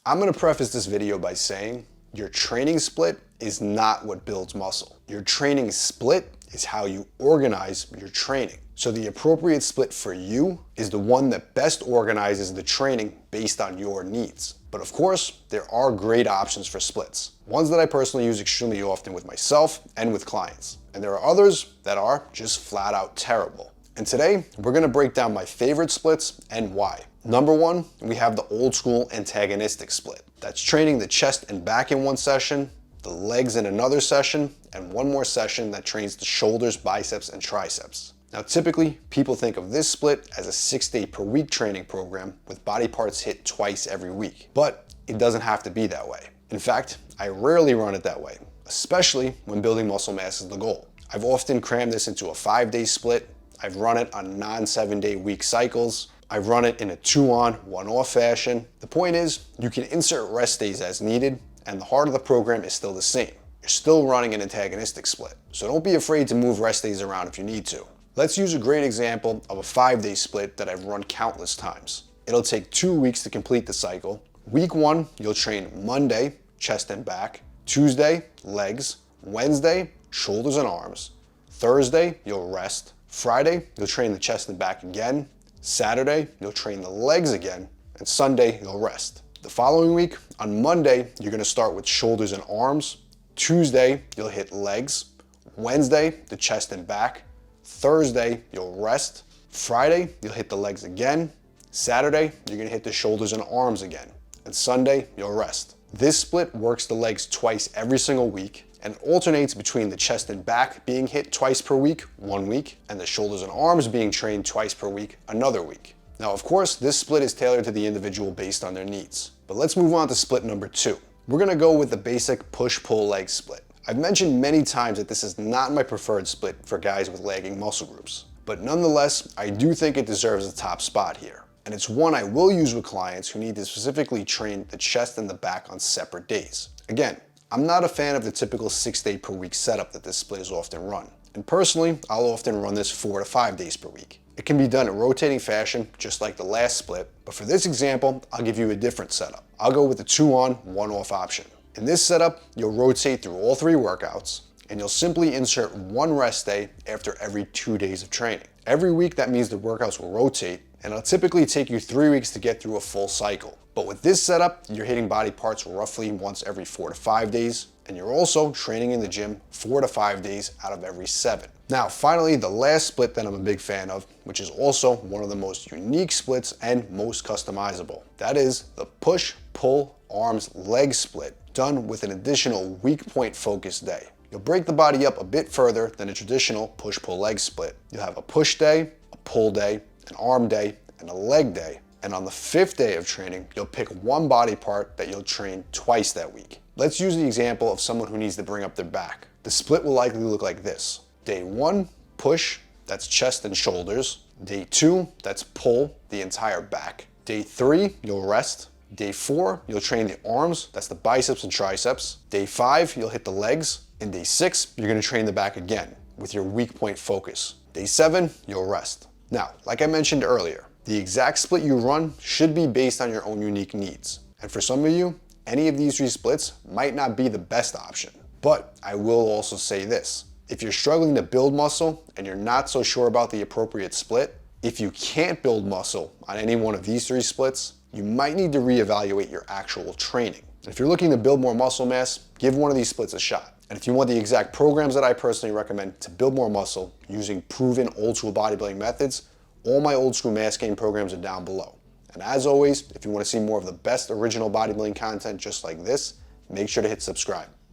I'm gonna preface this video by saying your training split is not what builds muscle. Your training split is how you organize your training. So the appropriate split for you is the one that best organizes the training based on your needs. But of course, there are great options for splits. Ones that I personally use extremely often with myself and with clients. And there are others that are just flat out terrible. And today, we're gonna break down my favorite splits and why. Number one, we have the old school antagonistic split. That's training the chest and back in one session, the legs in another session, and one more session that trains the shoulders, biceps, and triceps. Now, typically, people think of this split as a 6-day per week training program with body parts hit twice every week. But it doesn't have to be that way. In fact, I rarely run it that way, especially when building muscle mass is the goal. I've often crammed this into a 5-day split. I've run it on non-7-day week cycles. I've run it in a 2-on, 1-off fashion. The point is, you can insert rest days as needed, and the heart of the program is still the same. You're still running an antagonistic split. So don't be afraid to move rest days around if you need to. Let's use a great example of a 5-day split that I've run countless times. It'll take 2 weeks to complete the cycle. Week 1, you'll train Monday, chest and back, Tuesday, legs, Wednesday, shoulders and arms, Thursday, you'll rest, Friday, you'll train the chest and back again, Saturday, you'll train the legs again, and Sunday, you'll rest. The following week, on Monday, you're gonna start with shoulders and arms, Tuesday, you'll hit legs, Wednesday, the chest and back, Thursday, you'll rest, Friday, you'll hit the legs again, Saturday, you're gonna hit the shoulders and arms again, and Sunday, you'll rest. This split works the legs twice every single week and alternates between the chest and back being hit twice per week, 1 week, and the shoulders and arms being trained twice per week, another week. Now, of course, this split is tailored to the individual based on their needs. But let's move on to split number 2. We're gonna go with the basic push-pull leg split. I've mentioned many times that this is not my preferred split for guys with lagging muscle groups. But nonetheless, I do think it deserves the top spot here. And it's one I will use with clients who need to specifically train the chest and the back on separate days. Again, I'm not a fan of the typical 6-day per week setup that this split is often run. And personally, I'll often run this 4 to 5 days per week. It can be done in rotating fashion, just like the last split, but for this example, I'll give you a different setup. I'll go with the 2-on, 1-off option. In this setup, you'll rotate through all 3 workouts, and you'll simply insert 1 rest day after every 2 days of training. Every week, that means the workouts will rotate, and it'll typically take you 3 weeks to get through a full cycle. But with this setup, you're hitting body parts roughly once every 4 to 5 days, and you're also training in the gym 4 to 5 days out of every 7. Now, finally, the last split that I'm a big fan of, which is also one of the most unique splits and most customizable. That is the push-pull arms leg split, done with an additional weak point focus day. You'll break the body up a bit further than a traditional push-pull leg split. You'll have a push day, a pull day, an arm day, and a leg day. And on the 5th day of training, you'll pick 1 body part that you'll train twice that week. Let's use the example of someone who needs to bring up their back. The split will likely look like this. Day 1, push, that's chest and shoulders. Day 2, that's pull, the entire back. Day 3, you'll rest. Day 4, you'll train the arms, that's the biceps and triceps. Day 5, you'll hit the legs. And day 6, you're gonna train the back again with your weak point focus. Day 7, you'll rest. Now, like I mentioned earlier, the exact split you run should be based on your own unique needs. And for some of you, any of these 3 splits might not be the best option. But I will also say this. If you're struggling to build muscle and you're not so sure about the appropriate split, if you can't build muscle on any one of these 3 splits, you might need to reevaluate your actual training. And if you're looking to build more muscle mass, give one of these splits a shot. And if you want the exact programs that I personally recommend to build more muscle using proven old school bodybuilding methods, all my old school mass gain programs are down below. And as always, if you want to see more of the best original bodybuilding content just like this, make sure to hit subscribe.